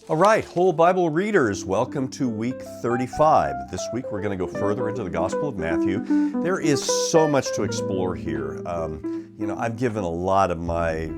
All right, whole Bible readers, welcome to week 35. This week we're going to go further into the Gospel of Matthew. There is so much to explore here. I've given a lot of my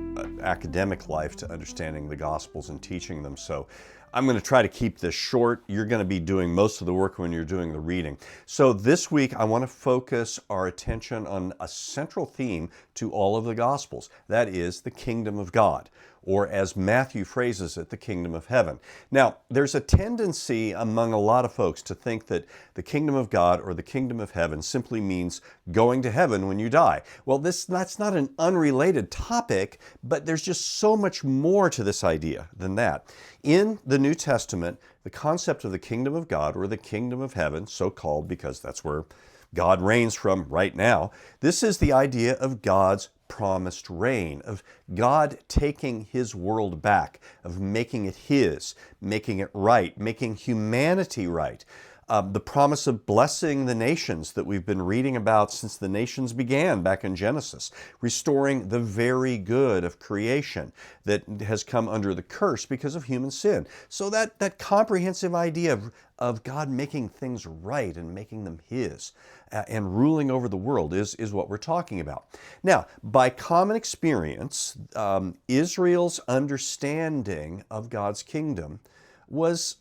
academic life to understanding the Gospels and teaching them, so I'm going to try to keep this short. You're going to be doing most of the work when you're doing the reading. So this week I want to focus our attention on a central theme to all of the Gospels. That is the kingdom of God, or as Matthew phrases it, the kingdom of heaven. Now, there's a tendency among a lot of folks to think that the kingdom of God or the kingdom of heaven simply means going to heaven when you die. Well, that's not an unrelated topic, but there's just so much more to this idea than that. In the New Testament, the concept of the kingdom of God or the kingdom of heaven, so called because that's where God reigns from right now, this is the idea of God's promised reign, of God taking His world back, of making it His, making it right, making humanity right. The promise of blessing the nations that we've been reading about since the nations began back in Genesis, restoring the very good of creation that has come under the curse because of human sin. So that comprehensive idea of God making things right and making them His and ruling over the world is what we're talking about. Now, by common experience, Israel's understanding of God's kingdom was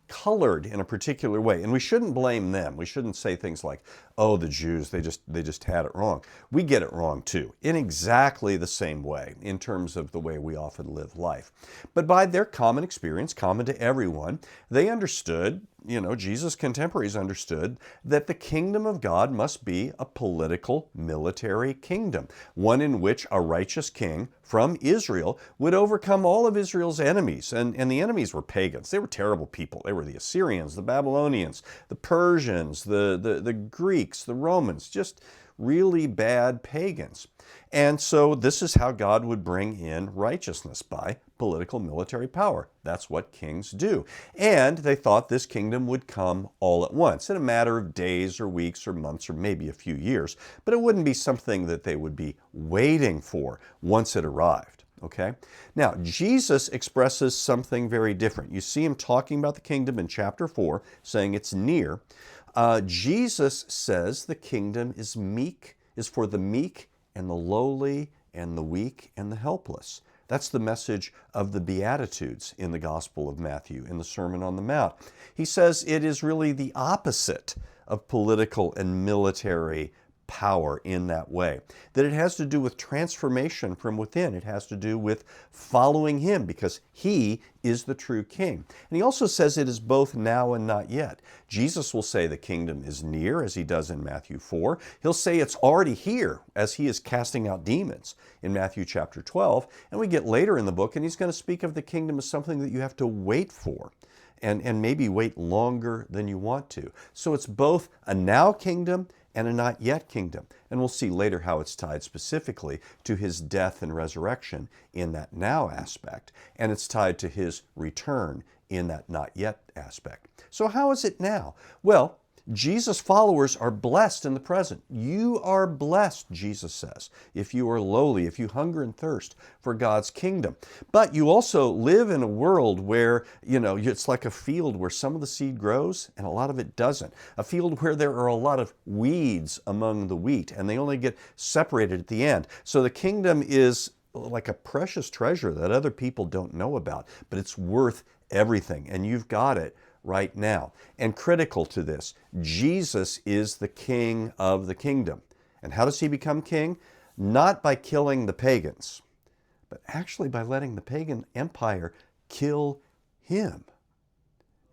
colored in a particular way. And we shouldn't blame them. We shouldn't say things like, oh, the Jews, they just had it wrong. We get it wrong too, in exactly the same way, in terms of the way we often live life. But by their common experience, common to everyone, they understood, Jesus' contemporaries understood that the kingdom of God must be a political, military kingdom, one in which a righteous king from Israel would overcome all of Israel's enemies. And the enemies were pagans. They were terrible people. They were the Assyrians, the Babylonians, the Persians, the Greeks, the Romans, just really bad pagans. And so this is how God would bring in righteousness, by political military power. That's what kings do. And they thought this kingdom would come all at once in a matter of days or weeks or months or maybe a few years. But it wouldn't be something that they would be waiting for once it arrived. Okay? Now, Jesus expresses something very different. You see him talking about the kingdom in chapter 4, saying it's near. Jesus says the kingdom is for the meek and the lowly and the weak and the helpless. That's the message of the Beatitudes in the Gospel of Matthew, in the Sermon on the Mount. He says it is really the opposite of political and military power in that way. That it has to do with transformation from within. It has to do with following Him because He is the true King. And He also says it is both now and not yet. Jesus will say the kingdom is near, as He does in Matthew 4. He'll say it's already here, as He is casting out demons in Matthew chapter 12. And we get later in the book, and He's going to speak of the kingdom as something that you have to wait for. And maybe wait longer than you want to. So it's both a now kingdom and a not yet kingdom. And we'll see later how it's tied specifically to His death and resurrection in that now aspect. And it's tied to His return in that not yet aspect. So how is it now? Well, Jesus' followers are blessed in the present. You are blessed, Jesus says, if you are lowly, if you hunger and thirst for God's kingdom. But you also live in a world where, it's like a field where some of the seed grows and a lot of it doesn't. A field where there are a lot of weeds among the wheat and they only get separated at the end. So the kingdom is like a precious treasure that other people don't know about, but it's worth everything and you've got it right now. And critical to this, Jesus is the King of the kingdom. And how does He become king? Not by killing the pagans, but actually by letting the pagan empire kill Him.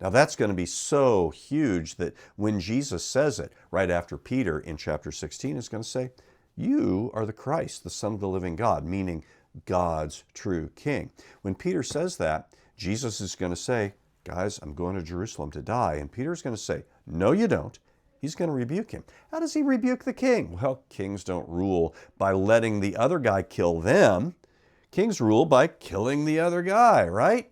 Now that's going to be so huge that when Jesus says it, right after Peter in chapter 16 is going to say, you are the Christ, the Son of the living God, meaning God's true King. When Peter says that, Jesus is going to say, guys, I'm going to Jerusalem to die. And Peter's going to say, no, you don't. He's going to rebuke him. How does He rebuke the king? Well, kings don't rule by letting the other guy kill them. Kings rule by killing the other guy, right?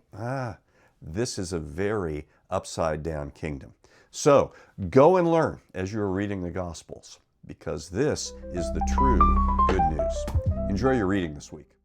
This is a very upside down kingdom. So go and learn as you're reading the Gospels, because this is the true good news. Enjoy your reading this week.